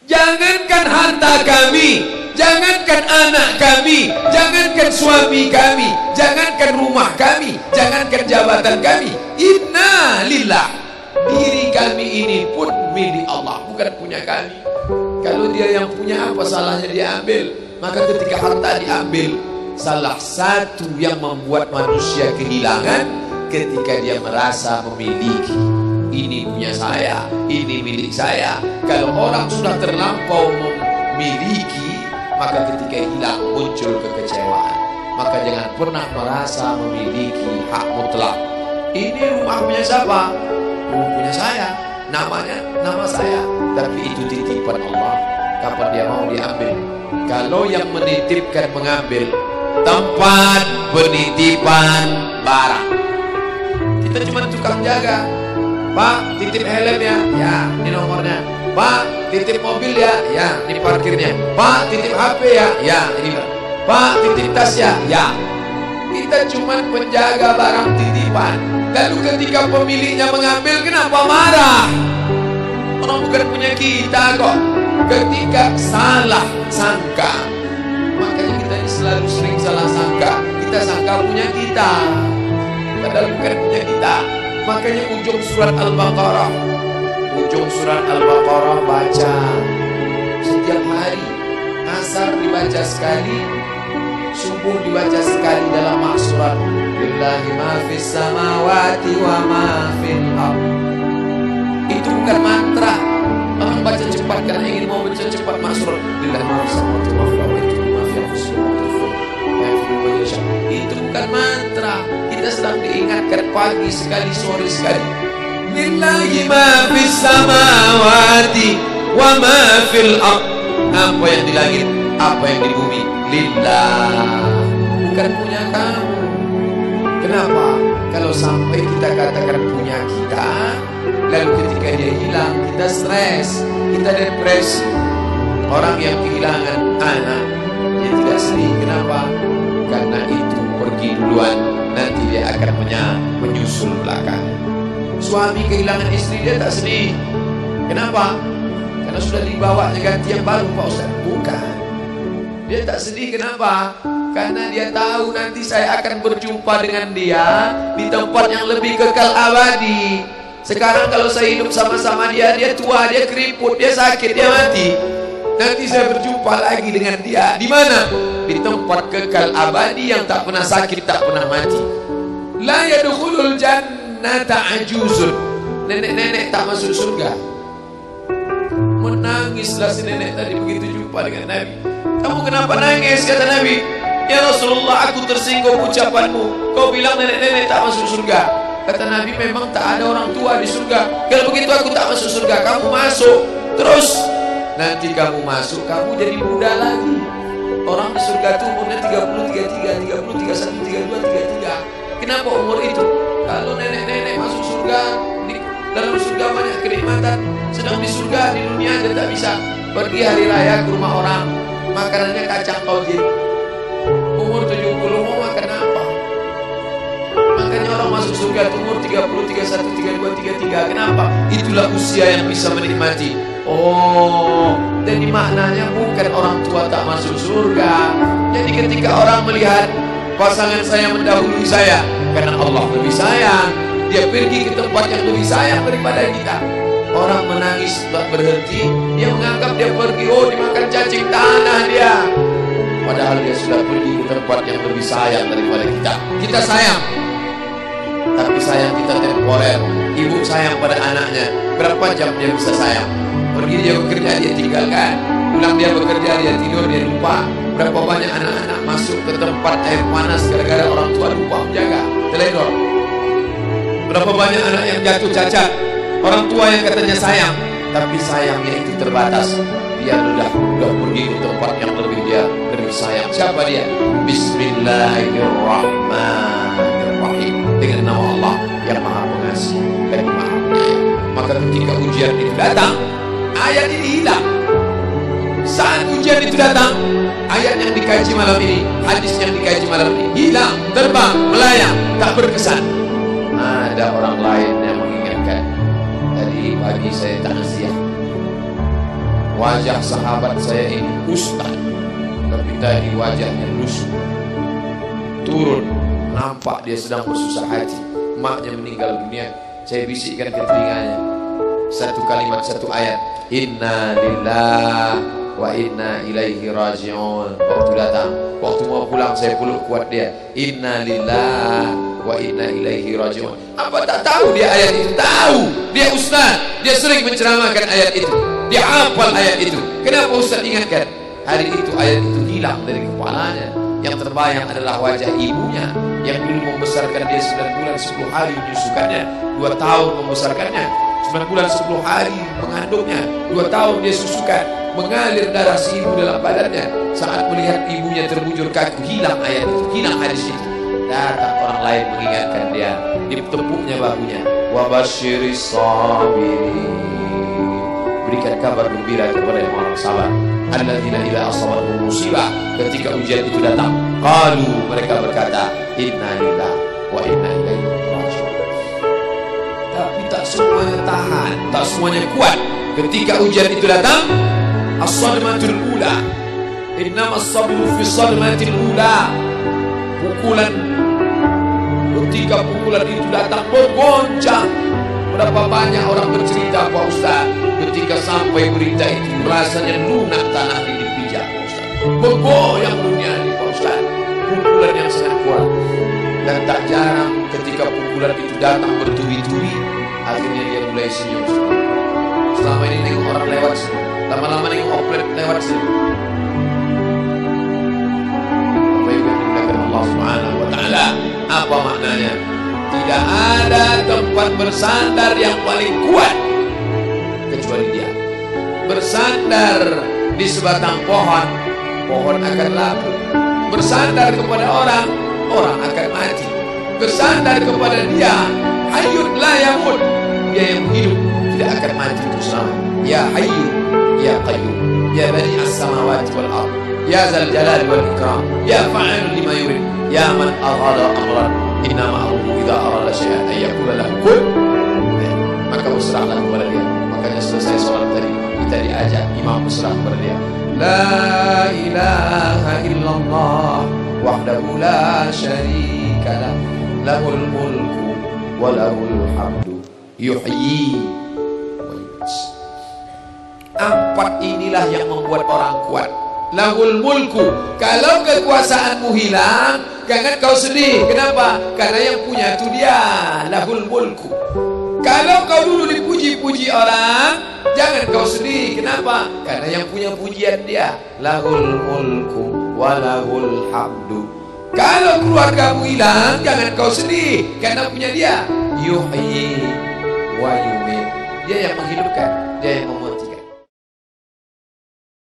Jangankan harta kami, jangankan anak kami, jangankan suami kami, jangankan rumah kami, jangankan jabatan kami. Inna lillah. Diri kami ini pun milik Allah, bukan punya kami. Kalau dia yang punya, apa salahnya dia ambil? Maka ketika harta diambil, salah satu yang membuat manusia kehilangan ketika dia merasa memiliki. Ini punya saya, ini milik saya. Kalau orang sudah terlampau memiliki, maka ketika hilang muncul kekecewaan. Maka jangan pernah merasa memiliki hak mutlak. Ini rumah punya siapa? Rumah punya saya, namanya nama saya. Tapi itu titipan Allah, kapan dia mau diambil. Kalau yang menitipkan mengambil, tempat penitipan barang, kita cuma tukang jaga. Pak, titip helm ya, ya, ini nomornya. Pak, titip mobil ya, ya, ini parkirnya. Pak, titip HP ya, ya, ini. Pak, titip tas ya, ya. Kita cuma penjaga barang titipan. Lalu ketika pemiliknya mengambil, kenapa marah? Orang bukan punya kita kok. Ketika salah sangka, makanya kita ini selalu sering salah sangka. Kita sangka punya kita, padahal bukan punya kita. Makanya ujung surat Al-Baqarah, baca setiap hari. Asar dibaca sekali, subuh dibaca sekali dalam maksurat. Lillahi ma fis samawati wa ma fil ardh. Itu bukan mantra. Orang baca cepat karena ingin mau baca cepat maksurat. Lillahi ma fis samawati wa fil ardh. Itu bukan mantra. Kita sedang diingatkan pagi sekali, sore sekali. Lillahi ma fis samawati wa ma fil ardh. Apa yang di langit, apa yang di bumi, lillah, bukan punya kamu. Kenapa? Kalau sampai kita katakan punya kita, lalu ketika dia hilang, kita stres, kita depresi. Orang yang kehilangan anak, dia tidak sedih. Kenapa? Karena itu pergi duluan, nanti dia akan menyusul belakang. Suami kehilangan istri, dia tak sedih. Kenapa? Karena sudah dibawa ganti yang baru, Pak Ustaz. Bukan. Dia tak sedih, kenapa? Karena dia tahu nanti saya akan berjumpa dengan dia di tempat yang lebih kekal abadi. Sekarang kalau saya hidup sama-sama dia, dia tua, dia keriput, dia sakit, dia mati. Nanti saya berjumpa lagi dengan dia. Di mana? Di tempat kekal abadi yang tak pernah sakit, tak pernah mati. La yadkhulul jannata ajuzun. Nenek-nenek tak masuk surga. Menangislah si nenek tadi begitu jumpa dengan Nabi. Kamu kenapa nangis? Kata Nabi. Ya Rasulullah, aku tersinggung ucapanmu. Kau bilang nenek-nenek tak masuk surga. Kata Nabi, memang tak ada orang tua di surga. Kalau begitu aku tak masuk surga. Kamu masuk. Terus nanti kamu masuk, kamu jadi muda lagi. Orang di surga itu umurnya 30, 33, 30, 31, 32, 33. Kenapa umur itu? Kalau nenek-nenek masuk surga, di dalam surga banyak kenikmatan. Sedang di surga, di dunia dia tak bisa. Pergi hari raya ke rumah orang, makanannya kacang tojin. Umur 70 mau makan apa? Makanya orang masuk surga umur 30, 31, 32, 33. Kenapa? Itulah usia yang bisa menikmati. Oh, jadi maknanya bukan orang tua tak masuk surga. Jadi ketika orang melihat pasangan saya mendahului saya, karena Allah lebih sayang, dia pergi ke tempat yang lebih sayang daripada kita. Orang menangis tak berhenti, dia menganggap dia pergi, oh dimakan cacing tanah dia. Padahal dia sudah pergi ke tempat yang lebih sayang daripada kita. Kita sayang, tapi sayang kita temporer. Ibu sayang pada anaknya, berapa jam dia bisa sayang? Pergi dia bekerja, dia tinggalkan. Pulang dia bekerja, dia tidur, dia lupa. Berapa banyak anak-anak masuk ke tempat air panas gara-gara orang tua lupa menjaga, teledor. Berapa banyak anak yang jatuh cacat, orang tua yang katanya sayang, tapi sayangnya itu terbatas. Dia sudah pergi ke tempat yang lebih sayang. Siapa dia? Bismillahirrahmanirrahim. Dengan nama Allah yang Maha Pengasih dan Maha Penyayang. Maka ketika ujian itu datang, ayat ini hilang. Saat ujian itu datang, ayat yang dikaji malam ini, hadis yang dikaji malam ini hilang, terbang, melayang, tak berkesan. Ada orang lain yang mengingatkan. Tadi pagi saya takziah. wajah sahabat saya ini ustaz, tapi tadi wajahnya lusuh. Turun, nampak dia sedang bersusah hati, maknya meninggal dunia. Saya bisikkan ke telinganya satu kalimat, satu ayat, inna lillahi wa inna ilaihi raji'un. Waktu datang, waktu mau pulang saya peluk kuat dia, inna lillahi wa inna ilaihi raji'un. Apa tak tahu dia ayat itu? Tahu, dia ustaz, dia sering menceramahkan ayat itu, dia hafal ayat itu. Kenapa ustaz ingatkan? Hari itu ayat itu hilang dari kepalanya. Yang terbayang adalah wajah ibunya yang dulu membesarkan dia 9 bulan 10 hari menyusukannya, 2 tahun membesarkannya, 9 bulan 10 hari mengandungnya, 2 tahun dia susukan, mengalir darah si ibu dalam badannya. Saat melihat ibunya terbujur kaku, hilang ayat itu, hilang hadis itu. Datang orang lain mengingatkan dia, ditepuknya bahunya, wabasyiris sabirin, berikan kabar gembira kepada yang orang sabar, alladzina idza asabatuhum musibah, ketika ujian itu datang, qalu, mereka berkata, inna lillahi wa inna ilaihi raji'un. Tapi tak semuanya tahan, tak semuanya kuat. Ketika ujian itu datang, as-sadmatul ula, innamas sabru fi sadmatil ula, pukulan. Ketika pukulan itu datang bergoncang. Berapa banyak orang bercerita, Pak Ustaz, ketika sampai berita itu rasanya lunak tanah ini dipijak, Pak Ustaz, bergoyang dunia ini, Pak Ustaz. Pukulan yang sangat kuat. Dan tak jarang ketika pukulan itu datang bertubi-tubi, akhirnya dia mulai senyum. Selama ini nengok orang lewat sini, lama-lama nengok oplet lewat sini. Apa yang dikatakan Allah Subhanahu wa Ta'ala? Apa maknanya? Tidak ada tempat bersandar yang paling kuat kecuali dia. Bersandar di sebatang pohon, pohon akan lapu. Bersandar kepada orang, orang akan mati. Bersandar kepada dia, hayyun la yamut, dia yang hidup tidak akan mati itu selama. Ya hayyu ya qayyum ya bani as-samawati wal ard ya zal jalali wal ikram ya fa'alun lima yurid ya man arada amran innama amruhu idza arada syai'an ay yaqula lahu kun. Maka berserahlah kepada dia. Makanya selesai sholat tadi kita diajak imam berserah kepada dia. La ilaha illallah wahdahu la syarika lah, lahul mulku wa lahul hamdu yuhyi wa yumiit. 4 inilah yang membuat orang kuat. Lahul mulku, kalau kekuasaanmu hilang, jangan kau sedih. Kenapa? Karena yang punya itu dia. Lahul mulku. Kalau kau dulu dipuji-puji orang, jangan kau sedih. Kenapa? Karena yang punya pujian dia. Lahul mulku walahul hamdu. Kalau keluargamu hilang, jangan kau sedih, karena punya dia. Yuhyi wa yumiit. Dia yang menghidupkan, dia yang memati.